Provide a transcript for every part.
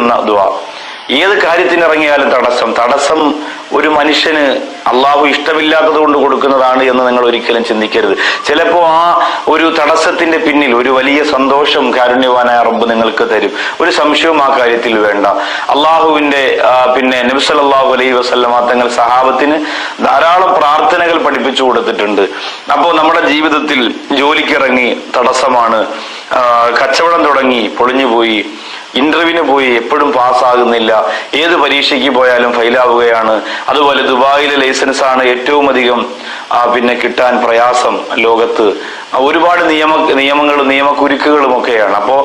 എന്ന ദുആ. ഏത് കാര്യത്തിനിറങ്ങിയാലും തടസ്സം ഒരു മനുഷ്യന് അള്ളാഹു ഇഷ്ടമില്ലാത്തത് കൊണ്ട് കൊടുക്കുന്നതാണ് എന്ന് നിങ്ങൾ ഒരിക്കലും ചിന്തിക്കരുത്. ചിലപ്പോ ആ ഒരു തടസ്സത്തിന്റെ പിന്നിൽ ഒരു വലിയ സന്തോഷം കാരുണ്യവാനായ റബ്ബ് നിങ്ങൾക്ക് തരും. ഒരു സംശയവും ആ കാര്യത്തിൽ വേണ്ട. അള്ളാഹുവിന്റെ നബി സല്ലല്ലാഹു അലൈഹി വസല്ലമ തങ്ങൾ സഹാബത്തിന് ധാരാളം പ്രാർത്ഥനകൾ പഠിപ്പിച്ചു കൊടുത്തിട്ടുണ്ട്. അപ്പോൾ നമ്മുടെ ജീവിതത്തിൽ ജോലിക്കിറങ്ങി തടസ്സമാണ്, കച്ചവടം തുടങ്ങി പൊളിഞ്ഞുപോയി, ഇന്റർവ്യൂവിന് പോയി എപ്പോഴും പാസ്സാകുന്നില്ല, ഏത് പരീക്ഷയ്ക്ക് പോയാലും ഫെയിലാവുകയാണ്, അതുപോലെ ദുബായിലെ ലൈസൻസ് ആണ് ഏറ്റവും അധികം കിട്ടാൻ പ്രയാസം ലോകത്ത്, ഒരുപാട് നിയമങ്ങളും നിയമക്കുരുക്കുകളും ഒക്കെയാണ്, അപ്പോൾ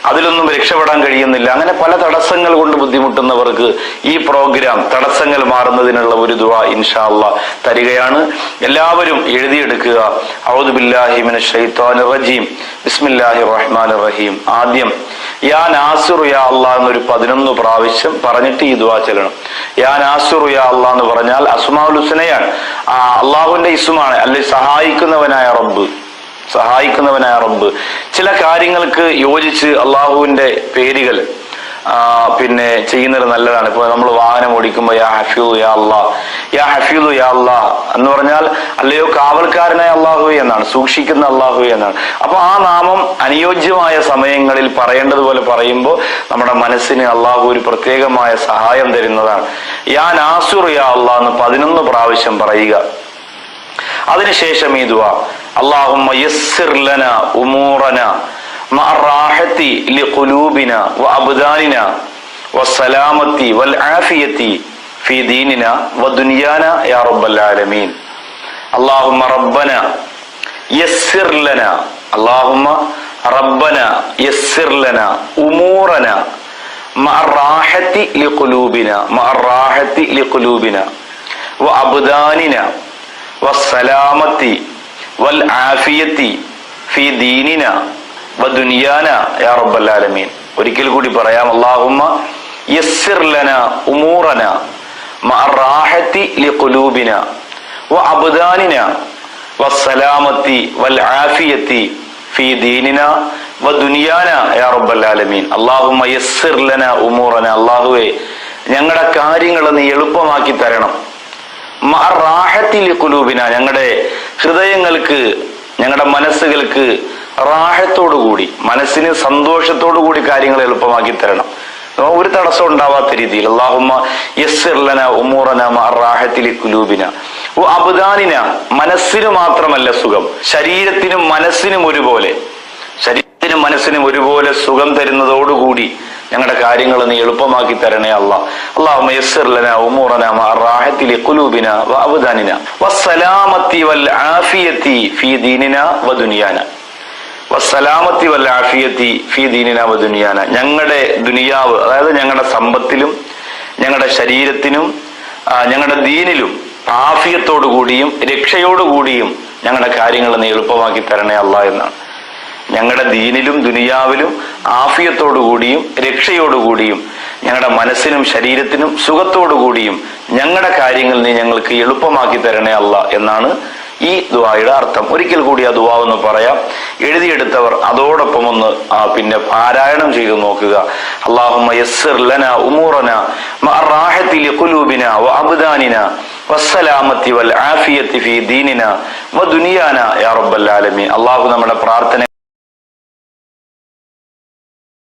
അതിലൊന്നും രക്ഷപ്പെടാൻ കഴിയുന്നില്ല. അങ്ങനെ പല തടസ്സങ്ങൾ കൊണ്ട് ബുദ്ധിമുട്ടുന്നവർക്ക് ഈ പ്രോഗ്രാം തടസ്സങ്ങൾ മാറുന്നതിനുള്ള ഒരു ദുആ ഇൻഷാ അല്ലാഹ് തരികയാണ്. എല്ലാവരും എഴുതിയെടുക്കുക. അഊദു ബില്ലാഹി മിനശ് ശൈത്വാനിർ റജീം, ബിസ്മില്ലാഹിർ റഹ്മാനിർ റഹീം. ആദ്യം യാ നാസിറു യാ അല്ലാഹ് എന്നൊരു 11 പ്രാവശ്യം പറഞ്ഞിട്ട് ഈ ദുആ ചൊല്ലണം. യാ നാസിറു യാ അല്ലാഹ് എന്ന് പറഞ്ഞാൽ അസ്മാഉൽ ഹുസ്നയാണ്, അള്ളാഹുവിന്റെ ഇസ്മാണ്, അല്ലെ സഹായിക്കുന്നവനായ റബ്ബ്. ചില കാര്യങ്ങൾക്ക് യോജിച്ച് അള്ളാഹുവിന്റെ പേരുകൾ ചെയ്യുന്നത് നല്ലതാണ്. ഇപ്പൊ നമ്മൾ വാഹനം ഓടിക്കുമ്പോൾ യാ ഹഫീദു യാ അല്ലാഹ്, യാ ഹഫീദു യാ അല്ലാഹ് എന്ന് പറഞ്ഞാൽ അല്ലയോ കാവൽക്കാരനായ അള്ളാഹുവേ എന്നാണ്, സൂക്ഷിക്കുന്ന അള്ളാഹുവേ എന്നാണ്. അപ്പൊ ആ നാമം അനുയോജ്യമായ സമയങ്ങളിൽ പറയേണ്ടതുപോലെ പറയുമ്പോൾ നമ്മുടെ മനസ്സിന് അള്ളാഹു ഒരു പ്രത്യേകമായ സഹായം തരുന്നതാണ്. യാ നാസിർ യാ അല്ലാഹ് എന്ന് 11 പ്രാവശ്യം പറയുക. അതിനുശേഷം ഈ ദുആ, അല്ലാഹുമ്മ യസ്സിർ ലനാ ഉമൂറനാ മഅ റാഹത്തി ലിഖുലൂബിനാ വഅബ്ദാനിനാ വസ്സലാമത്തി വൽആഫിയത്തി ഫീ ദീനിനാ വദുനിയാനാ യാ റബ്ബൽ ആലമീൻ. അല്ലാഹുമ്മ റബ്ബനാ യസ്സിർ ലനാ, അല്ലാഹുമ്മ റബ്ബനാ യസ്സിർ ലനാ ഉമൂറനാ മഅ റാഹത്തി ലിഖുലൂബിനാ വഅബ്ദാനിനാ വസ്സലാമത്തി വൽആഫിയത്തി ഫീ ദീനിനാ വദുനിയാനാ യാ റബ്ബൽ ആലമീൻ. ഒരിക്കൽ കൂടി പറയാം. അല്ലാഹുമ്മ യസ്സിർ ലനാ ഉമൂറനാ മഅ റാഹത്തി ലിഖുലൂബിനാ വഅബ്ദാനിനാ വസ്സലാമത്തി വൽആഫിയത്തി ഫീ ദീനിനാ വദുനിയാനാ യാ റബ്ബൽ ആലമീൻ. അല്ലാഹുമ്മ യസ്സിർ ലനാ ഉമൂറനാ, അല്ലാഹുവേ ഞങ്ങളുടെ കാര്യങ്ങൾ നീ എളുപ്പമാക്കി തരണം. മഅ റാഹത്തി ലിഖുലൂബിനാ, ഞങ്ങളുടെ ഹൃദയങ്ങൾക്ക്, ഞങ്ങളുടെ മനസ്സുകൾക്ക് റാഹത്തോടുകൂടി, മനസ്സിന് സന്തോഷത്തോടുകൂടി കാര്യങ്ങൾ എളുപ്പമാക്കി തരണം, ഒരു തടസ്സം ഉണ്ടാവാത്ത രീതിയിൽ. അല്ലാഹുമ്മ യസ്സിർ ലനാ ഉമൂറനാ മഅ റാഹത്തി ലിഖുലൂബിനാ വഅബ്ദാനിനാ, മനസ്സിന് മാത്രമല്ല സുഖം, ശരീരത്തിനും മനസ്സിനും ഒരുപോലെ സുഖം തരുന്നതോടുകൂടി ഞങ്ങളുടെ കാര്യങ്ങൾ നീ എളുപ്പമാക്കി തരണേ അല്ലാഹ്. അല്ലാഹുമ്മ യസ്സിർ ലനാ ഉമൂറനാ മഅ റാഹത്തി ലിഖുലൂബിനാ വഅബ്ദാനിനാ വസ്സലാമത്തി വൽആഫിയത്തി ഫീ ദീനിനാ വദുനിയാനാ വസ്സലാമത്തി വൽആഫിയത്തി ഫീ ദീനിനാ വദുനിയാനാ. ഞങ്ങളുടെ ദുനിയാവ്, അതായത് ഞങ്ങളുടെ സമ്പത്തിലും ഞങ്ങളുടെ ശരീരത്തിനും ഞങ്ങളുടെ ദീനിലും ആഫിയത്തോടുകൂടിയും രക്ഷയോടുകൂടിയും ഞങ്ങളുടെ കാര്യങ്ങൾ നീ എളുപ്പമാക്കി തരണേ അല്ലാഹ് എന്നാണ്. ഞങ്ങളുടെ ദീനിലും ദുനിയാവിലും ആഫിയത്തോടുകൂടിയും രക്ഷയോടുകൂടിയും ഞങ്ങളുടെ മനസ്സിനും ശരീരത്തിനും സുഖത്തോടുകൂടിയും ഞങ്ങളുടെ കാര്യങ്ങൾ നീ ഞങ്ങൾക്ക് എളുപ്പമാക്കി തരണേ അല്ലാഹ് എന്നാണ് ഈ ദുആയുടെ അർത്ഥം. ഒരിക്കൽ കൂടി ആ ദുആ ഒന്ന് പറയാം. എഴുതിയെടുത്തവർ അതോടൊപ്പം ഒന്ന് പാരായണം ചെയ്തു നോക്കുക. അല്ലാഹുമ്മ യസ്സിർ ലനാ ഉമൂറനാ മഅ റാഹത്തി ലിഖുലൂബിനാ വഅബ്ദാനിനാ വസ്സലാമത്തി വൽആഫിയത്തി ഫീ ദീനിനാ വദുനിയാനാ യാ റബ്ബൽ ആലമീൻ. അല്ലാഹു നമ്മുടെ പ്രാർത്ഥന